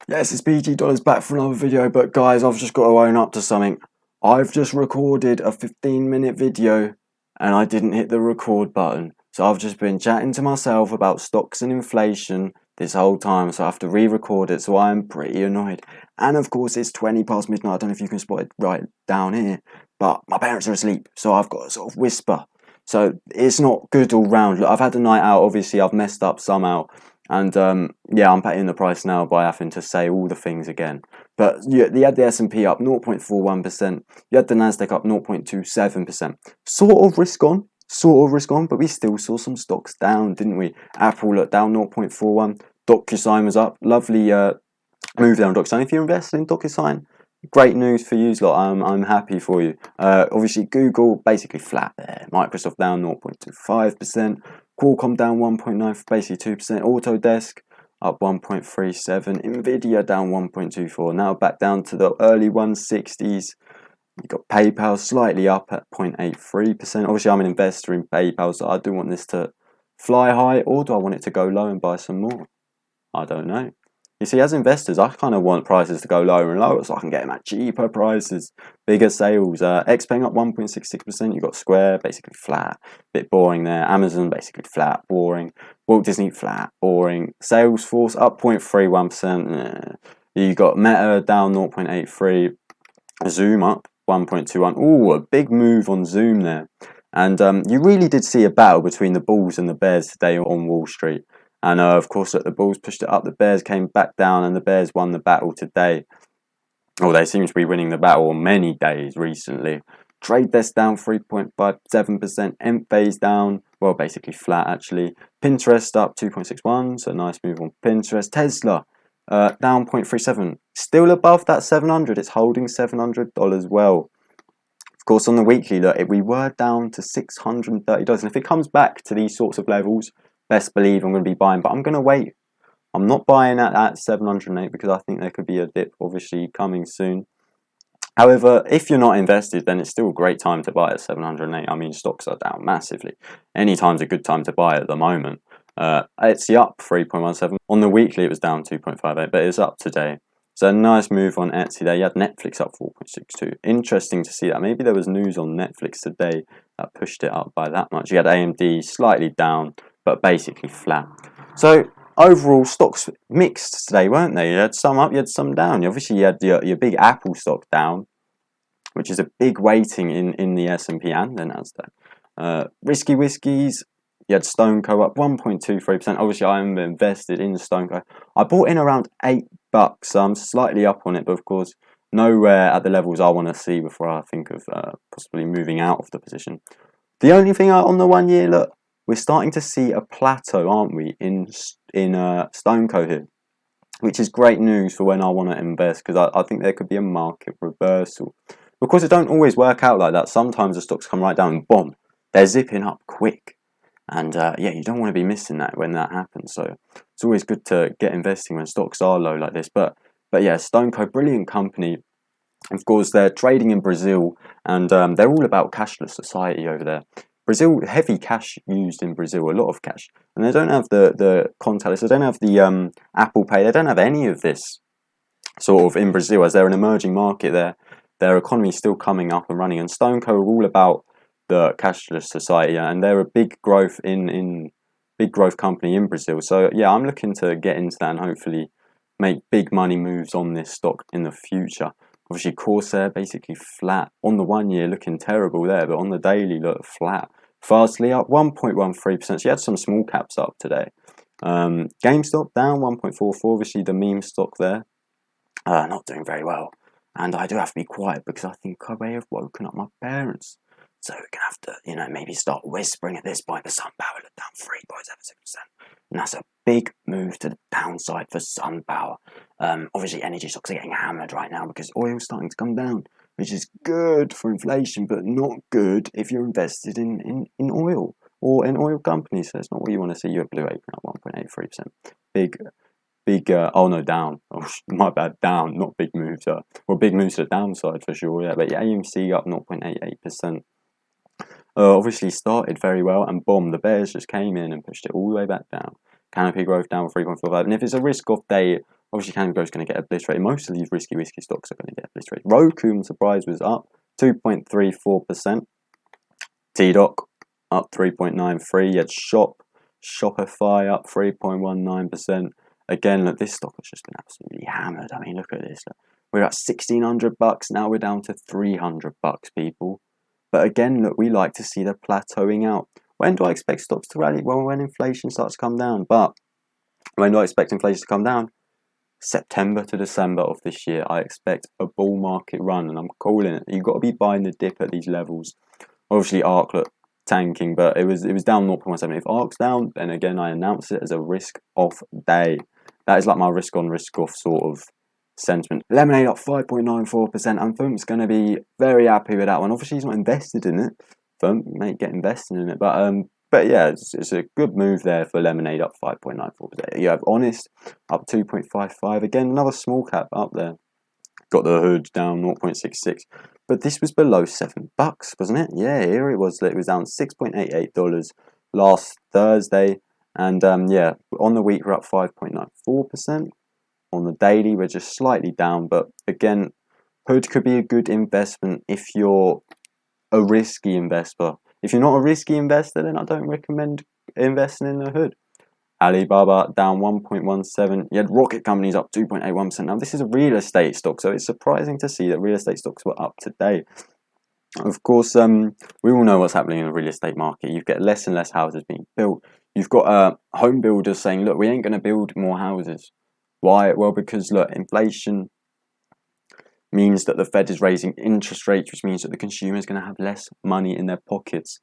Yes, it's BG Dollars back for another video, but guys, I've just got to own up to something. I've just recorded a 15-minute video and I didn't hit the record button. So I've just been chatting to myself about stocks and inflation this whole time, so I have to re-record it, so I'm pretty annoyed. And of course, it's 20 past midnight. I don't know if you can spot it right down here, but my parents are asleep, so I've got to sort of whisper. So it's not good all round. Look, I've had a night out, obviously I've messed up somehow. And yeah, I'm paying the price now by having to say all the things again. But you had the S&P up 0.41%. You had the Nasdaq up 0.27%. Sort of risk on, but we still saw some stocks down, didn't we? Apple looked down 0.41. DocuSign was up. Lovely move down DocuSign. If you're invested in DocuSign, great news for you lot. I'm happy for you. Obviously, Google basically flat there. Microsoft down 0.25%. Qualcomm down 1.9, basically 2%. Autodesk up 1.37. Nvidia down 1.24. Now back down to the early 160s. You've got PayPal slightly up at 0.83%. Obviously, I'm an investor in PayPal, so I do want this to fly high, or do I want it to go low and buy some more? I don't know. You see, as investors, I kind of want prices to go lower and lower so I can get them at cheaper prices, bigger sales. XPeng up 1.66%. You've got Square, basically flat, bit boring there. Amazon, basically flat, boring. Walt Disney, flat, boring. Salesforce up 0.31%. You got Meta down 0.83. Zoom up 1.21. Ooh, a big move on Zoom there. And you really did see a battle between the Bulls and the Bears today on Wall Street. And of course, the Bulls pushed it up, the Bears came back down, and the Bears won the battle today. Oh, they seem to be winning the battle on many days recently. Trade Desk down 3.57%. Enphase down, well, basically flat actually. Pinterest up 2.61, so nice move on Pinterest. Tesla down 0.37. Still above that 700. It's holding $700 well. Of course, on the weekly, look, we were down to $630. And if it comes back to these sorts of levels, best believe I'm going to be buying. But I'm going to wait. I'm not buying at 708 because I think there could be a dip obviously coming soon. However, if you're not invested, then it's still a great time to buy at 708. I mean, stocks are down massively. Any time's a good time to buy at the moment. It's up 3.17. On the weekly, it was down 2.58, but it's up today. So a nice move on Etsy there. You had Netflix up 4.62. Interesting to see that. Maybe there was news on Netflix today that pushed it up by that much. You had AMD slightly down, but basically flat. So overall, stocks mixed today, weren't they? You had some up, you had some down. Obviously, you had your big Apple stock down, which is a big weighting in the S&P and the Nasdaq. Risky whiskies, you had Stoneco up 1.23%. Obviously, I'm invested in Stoneco. I bought in around $8, so I'm slightly up on it, but of course, nowhere at the levels I want to see before I think of possibly moving out of the position. The only thing on the 1 year, look, we're starting to see a plateau, aren't we, in Stoneco here, which is great news for when I want to invest because I think there could be a market reversal. Of course, it don't always work out like that. Sometimes the stocks come right down and boom, they're zipping up quick. And yeah, you don't want to be missing that when that happens. So it's always good to get investing when stocks are low like this. But yeah, Stoneco, brilliant company. Of course, they're trading in Brazil, and they're all about cashless society over there. Brazil, heavy cash used in Brazil, a lot of cash, and they don't have the contactless. They don't have the Apple Pay. They don't have any of this sort of in Brazil, as they're an emerging market there. Their economy is still coming up and running, and Stoneco are all about the cashless society, and they're a big growth big growth company in Brazil. So yeah, I'm looking to get into that and hopefully make big money moves on this stock in the future. Obviously, Corsair basically flat on the 1 year, looking terrible there, but on the daily look flat. Fastly up 1.13%. So you had some small caps up today. GameStop down 1.44. Obviously, the meme stock there not doing very well. And I do have to be quiet because I think I may have woken up my parents. So we're going to have to, maybe start whispering at this point. The SunPower looked down 3.76%. And that's a big move to the downside for SunPower. Obviously, energy stocks are getting hammered right now because oil's starting to come down, which is good for inflation, but not good if you're invested in oil or in oil companies. So it's not what you want to see. You're Blue Apron at 1.83%. Oh no, down. Oh, my bad, down, not big moves. Well, big moves to the downside for sure, yeah. But yeah, AMC up 0.88%. Obviously started very well, and boom, the Bears just came in and pushed it all the way back down. Canopy Growth down 3.45. And if it's a risk-off day, obviously Canopy Growth is going to get obliterated. Most of these risky stocks are going to get obliterated. Roku, I'm surprised, was up 2.34%. T-Doc up 3.93%. You had Shopify up 3.19%. Again, look, this stock has just been absolutely hammered. I mean, look at this. Look. We're at $1,600. Now we're down to $300, people. But again, look, we like to see the plateauing out. When do I expect stocks to rally? Well, when inflation starts to come down. But when do I expect inflation to come down? September to December of this year, I expect a bull market run, and I'm calling it. You've got to be buying the dip at these levels. Obviously, ARK look tanking, but it was down 0.17. If ARK's down, then again, I announce it as a risk-off day. That is like my risk-on, risk-off sort of sentiment. Lemonade up 5.94%, and Thump's going to be very happy with that one. Obviously, he's not invested in it. Thump may get invested in it, but yeah, it's a good move there for Lemonade up 5.94%. You have Honest up 2.55. Again, another small cap up there. Got the Hood down 0.66. But this was below $7, wasn't it? Yeah, here it was. It was down $6.88 last Thursday. And yeah, on the week we're up 5.94%. On the daily we're just slightly down. But again, Hood could be a good investment if you're a risky investor. If you're not a risky investor, then I don't recommend investing in the Hood. Alibaba down 1.17. You had Rocket Companies up 2.81%. Now, this is a real estate stock, so it's surprising to see that real estate stocks were up today. Of course, we all know what's happening in the real estate market. You get less and less houses being built. You've got home builders saying, look, we ain't going to build more houses. Why? Well, because, look, inflation means that the Fed is raising interest rates, which means that the consumer is going to have less money in their pockets.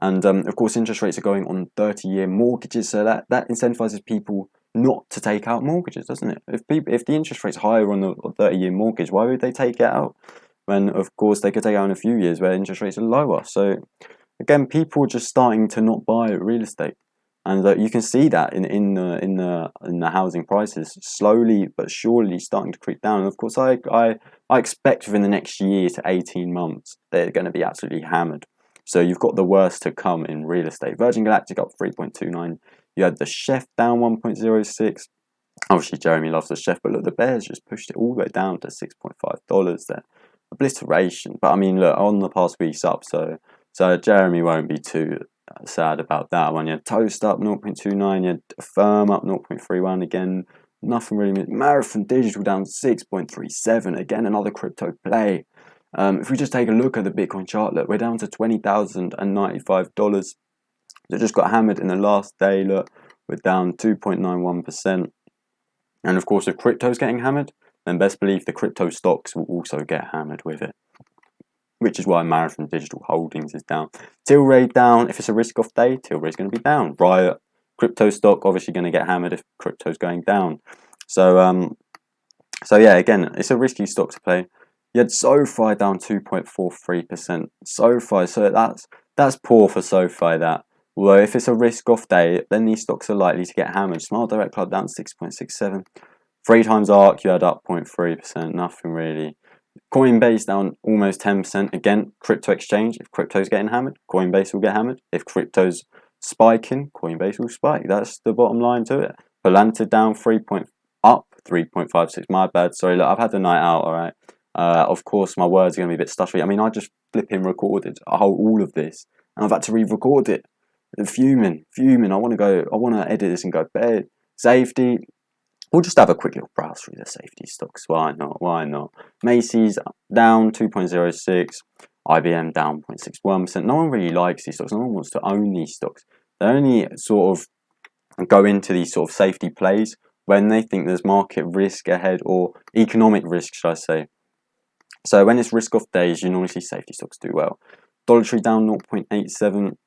And of course, interest rates are going on 30-year mortgages, so that incentivizes people not to take out mortgages, doesn't it? If the interest rate's higher on the 30-year mortgage, why would they take it out? When of course they could take it out in a few years where interest rates are lower. So again, people are just starting to not buy real estate, and you can see that in the housing prices slowly but surely starting to creep down. And of course, I expect within the next year to 18 months they're going to be absolutely hammered. So you've got the worst to come in real estate. Virgin Galactic up 3.29. You had the Chef down 1.06. Obviously, Jeremy loves the Chef, but look, the Bears just pushed it all the way down to $6.5 there. Obliteration. But I mean, look, on the past week's up, so Jeremy won't be too sad about that one. You had Toast up 0.29. You had Firm up 0.31. Again, nothing really. Marathon Digital down 6.37. Again, another crypto play. If we just take a look at the Bitcoin chart, look, we're down to $20,095. It just got hammered in the last day. Look, we're down 2.91%. And of course, if crypto's getting hammered, then best believe the crypto stocks will also get hammered with it. Which is why Marathon Digital Holdings is down. Tilray down. If it's a risk-off day, Tilray's going to be down. Riot, crypto stock, obviously going to get hammered if crypto's going down. So yeah, again, it's a risky stock to play. You had SoFi down 2.43%. SoFi, so that's poor for SoFi. That. Well, if it's a risk-off day, then these stocks are likely to get hammered. Smile Direct Club down 6.67. 3 times ARK, you had up 0.3%. Nothing really. Coinbase down almost 10%. Again, crypto exchange. If crypto's getting hammered, Coinbase will get hammered. If crypto's spiking, Coinbase will spike. That's the bottom line to it. Palantir down 3.56. My bad. Sorry, look, I've had the night out. All right. Of course, my words are going to be a bit stuttery. I mean, I just flipping recorded all of this, and I've had to re-record it. And fuming. I want to edit this and go to bed. Safety. We'll just have a quick little browse through the safety stocks. Why not? Macy's down 2.06. IBM down 0.61%. No one really likes these stocks. No one wants to own these stocks. They only sort of go into these sort of safety plays when they think there's market risk ahead, or economic risk, should I say. So when it's risk-off days, you normally see safety stocks do well. Dollar Tree down 0.87,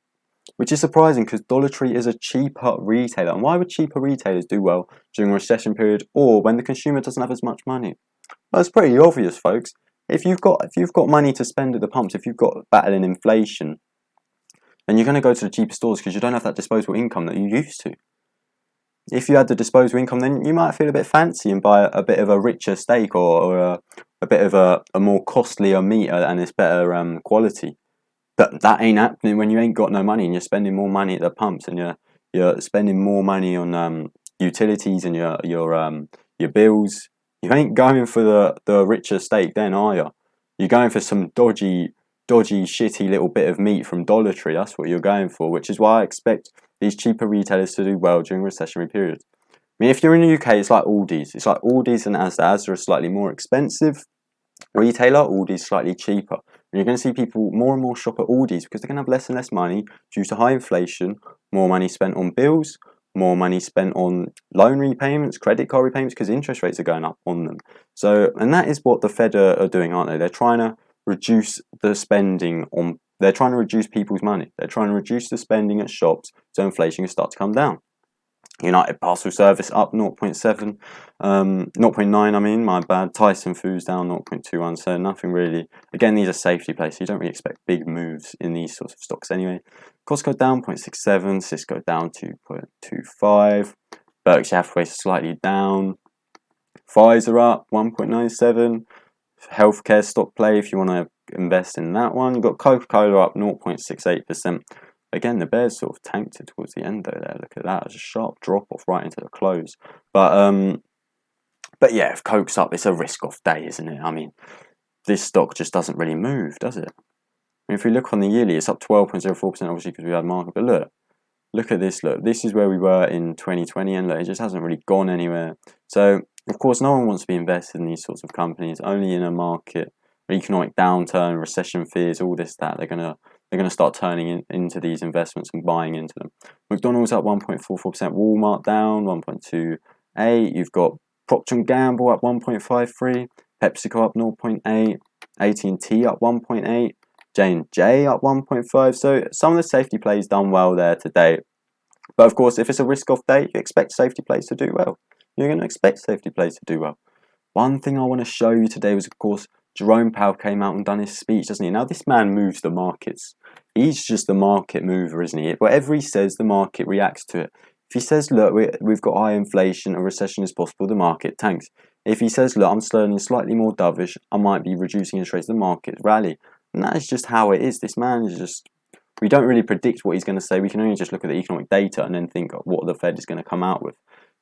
which is surprising because Dollar Tree is a cheaper retailer. And why would cheaper retailers do well during a recession period or when the consumer doesn't have as much money? Well, it's pretty obvious, folks. If you've got money to spend at the pumps, if you've got battling inflation, then you're going to go to the cheaper stores because you don't have that disposable income that you used to. If you had the disposable income, then you might feel a bit fancy and buy a bit of a richer steak or a bit of a more costlier meat and it's better quality. But that ain't happening when you ain't got no money and you're spending more money at the pumps and you're spending more money on utilities and your bills. You ain't going for the richer steak then, are you? You're going for some dodgy, shitty little bit of meat from Dollar Tree. That's what you're going for, which is why I expect these cheaper retailers to do well during recessionary periods. I mean, if you're in the UK, it's like Aldi's. It's like Aldi's and Asda. Asda are slightly more expensive retailer, Aldi's slightly cheaper. And you're going to see people more and more shop at Aldi's because they're going to have less and less money due to high inflation, more money spent on bills, more money spent on loan repayments, credit card repayments, because interest rates are going up on them. So, and that is what the Fed are doing, aren't they? They're trying to reduce the spending on, they're trying to reduce people's money. They're trying to reduce the spending at shops so inflation can start to come down. United Parcel Service up 0.7, 0.9, I mean, my bad. Tyson Foods down 0.21, so nothing really. Again, these are safety plays, so you don't really expect big moves in these sorts of stocks anyway. Costco down 0.67, Cisco down 2.25, Berkshire Hathaway slightly down, Pfizer up 1.97, healthcare stock play if you want to invest in that one. You've got Coca-Cola up 0.68%. Again, the bears sort of tanked it towards the end though there. Look at that. It's a sharp drop off right into the close. But yeah, if Coke's up, it's a risk off day, isn't it? I mean, this stock just doesn't really move, does it? I mean, if we look on the yearly, it's up 12.04%, obviously because we had market. But look at this. Look, this is where we were in 2020, and look, it just hasn't really gone anywhere. So, of course, no one wants to be invested in these sorts of companies. Only in a market, economic downturn, recession fears, all this, that, they're gonna start turning into these investments and buying into them. McDonald's up 1.44%, Walmart down 1.28. You've got Procter & Gamble up 1.53, PepsiCo up 0.8, AT&T up 1.8, J&J up 1.5. So some of the safety plays done well there today. But of course, if it's a risk-off day, you expect safety plays to do well. You're going to expect safety plays to do well. One thing I want to show you today was, of course, Jerome Powell came out and done his speech, doesn't he? Now, this man moves the markets. He's just the market mover, isn't he? Whatever he says, the market reacts to it. If he says, look, we've got high inflation, a recession is possible, the market tanks. If he says, look, I'm turning slightly more dovish, I might be reducing interest rates, the market rally. And that is just how it is. This man is just, we don't really predict what he's going to say. We can only just look at the economic data and then think what the Fed is going to come out with.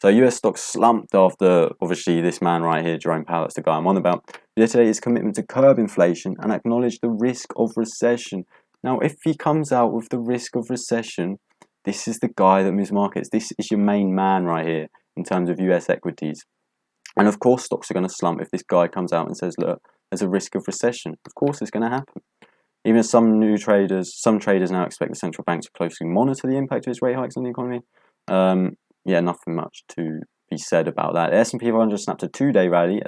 So US stocks slumped after, obviously, this man right here, Jerome Powell, that's the guy I'm on about, reiterated his commitment to curb inflation and acknowledge the risk of recession. Now, if he comes out with the risk of recession, this is the guy that moves markets. This is your main man right here in terms of US equities. And of course, stocks are going to slump if this guy comes out and says, look, there's a risk of recession. Of course, it's going to happen. Even as some traders now expect the central bank to closely monitor the impact of its rate hikes on the economy. Yeah, nothing much to be said about that. The S&P 500 snapped a two-day rally,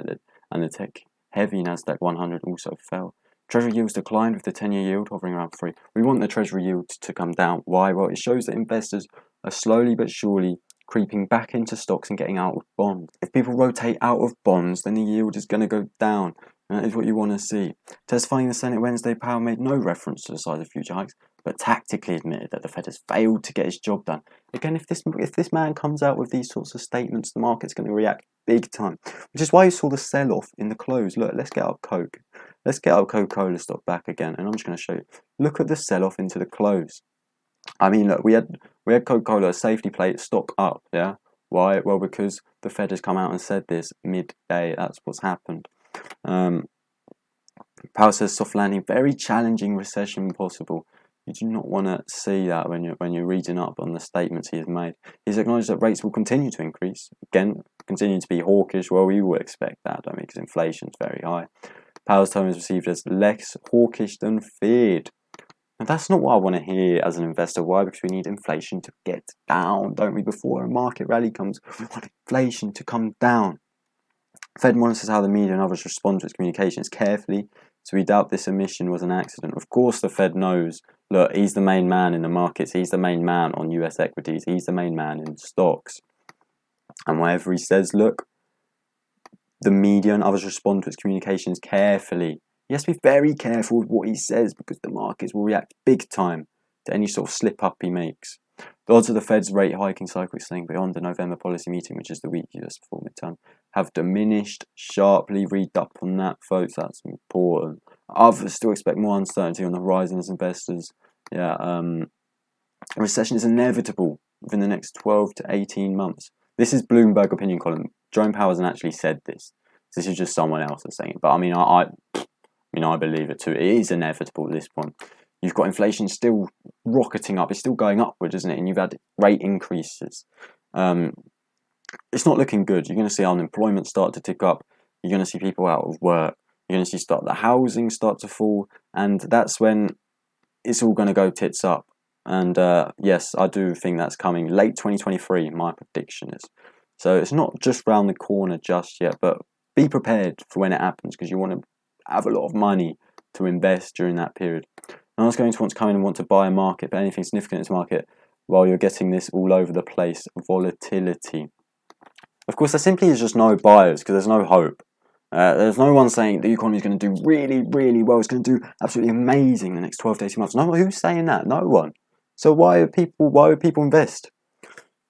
and the tech-heavy Nasdaq 100 also fell. Treasury yields declined with the 10-year yield hovering around 3. We want the Treasury yield to come down. Why? Well, it shows that investors are slowly but surely creeping back into stocks and getting out of bonds. If people rotate out of bonds, then the yield is going to go down. And that is what you want to see. Testifying in the Senate Wednesday, Powell made no reference to the size of future hikes, but tactically admitted that the Fed has failed to get its job done. Again, if this man comes out with these sorts of statements, the market's going to react big time, which is why you saw the sell-off in the close. Look, let's get up Coke. Let's get up Coca-Cola stock back again, and I'm just going to show you. Look at the sell-off into the close. I mean, look, we had Coca-Cola, a safety plate, stock up, yeah? Why? Well, because the Fed has come out and said this midday. That's what's happened. Powell says soft landing, very challenging recession possible. You do not want to see that when you're reading up on the statements he has made. He's acknowledged that rates will continue to increase. Again, continue to be hawkish. Well, we would expect that, don't we? Because inflation's very high. Powell's tone is received as less hawkish than feared. And that's not what I want to hear as an investor. Why? Because we need inflation to get down, don't we? Before a market rally comes, we want inflation to come down. Fed monitors how the media and others respond to its communications carefully, so we doubt this omission was an accident. Of course, the Fed knows, look, he's the main man in the markets. He's the main man on US equities. He's the main man in stocks. And whatever he says, look, the media and others respond to its communications carefully. He has to be very careful with what he says because the markets will react big time to any sort of slip-up he makes. The odds of the Fed's rate hiking cycle extending beyond the November policy meeting, which is the week just before midterm, have diminished sharply. Read up on that, folks. That's important. Others still expect more uncertainty on the horizon as investors. Recession is inevitable. within the next 12 to 18 months. This is Bloomberg opinion column. Jerome Powell hasn't actually said this. This is just someone else that's saying it. But I mean, I believe it too. It is inevitable at this point. You've got inflation still rocketing up. It's still going upward, isn't it? And you've had rate increases. It's not looking good. You're going to see unemployment start to tick up. You're going to see people out of work. You're going to see the housing start to fall. And that's when it's all going to go tits up. And yes, I do think that's coming late 2023, my prediction is. So it's not just round the corner just yet, but be prepared for when it happens, because you want to have a lot of money to invest during that period. No one's going to want to come in and want to buy a market, but anything significant in this market, while you're getting this all over the place volatility. Of course, there simply is just no buyers because there's no hope. There's no one saying the economy is going to do really, really well. It's going to do absolutely amazing the next 12 to 18 months. No one. Who's saying that? No one. So why would people invest?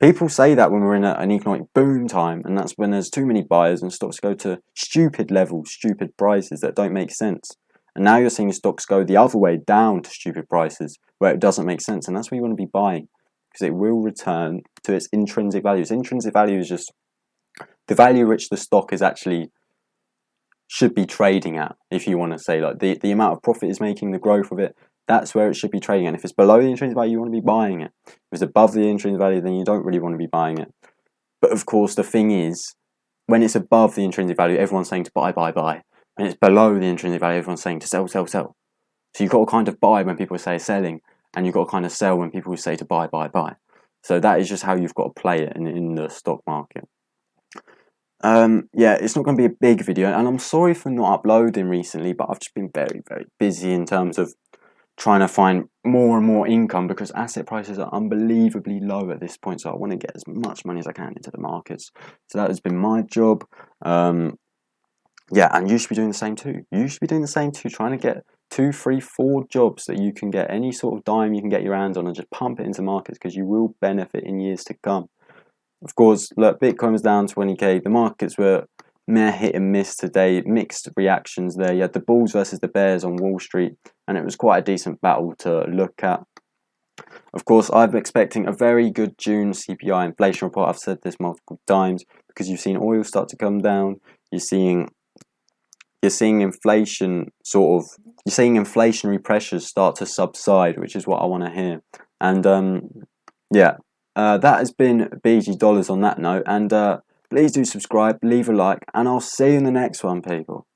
People say that when we're in an economic boom time, and that's when there's too many buyers and stocks go to stupid levels, stupid prices that don't make sense. And now you're seeing stocks go the other way, down to stupid prices where it doesn't make sense. And that's where you want to be buying, because it will return to its intrinsic value. Its intrinsic value is just the value which the stock is actually should be trading at, if you want to say, like the amount of profit it's making, the growth of it, that's where it should be trading. And if it's below the intrinsic value, you want to be buying it. If it's above the intrinsic value, then you don't really want to be buying it. But of course, the thing is, when it's above the intrinsic value, everyone's saying to buy, buy, buy. And it's below the intrinsic value, everyone's saying to sell, sell, sell. So you've got to kind of buy when people say selling, and you've got to kind of sell when people say to buy, buy, buy. So that is just how you've got to play it in the stock market. Yeah, it's not going to be a big video, and I'm sorry for not uploading recently, but I've just been very, very busy in terms of trying to find more and more income, because asset prices are unbelievably low at this point, so I want to get as much money as I can into the markets. So that has been my job. Yeah, and you should be doing the same too. You should be doing the same too, trying to get 2, 3, 4 jobs that you can get any sort of dime you can get your hands on and just pump it into markets, because you will benefit in years to come. Of course, look, Bitcoin was down 20k. The markets were meh, hit and miss today. Mixed reactions there. You had the bulls versus the bears on Wall Street, and it was quite a decent battle to look at. Of course, I'm expecting a very good June CPI inflation report. I've said this multiple times, because you've seen oil start to come down. You're seeing inflation you're seeing inflationary pressures start to subside, which is what I want to hear. And yeah. That has been BG Dollars on that note, and please do subscribe, leave a like, and I'll see you in the next one, people.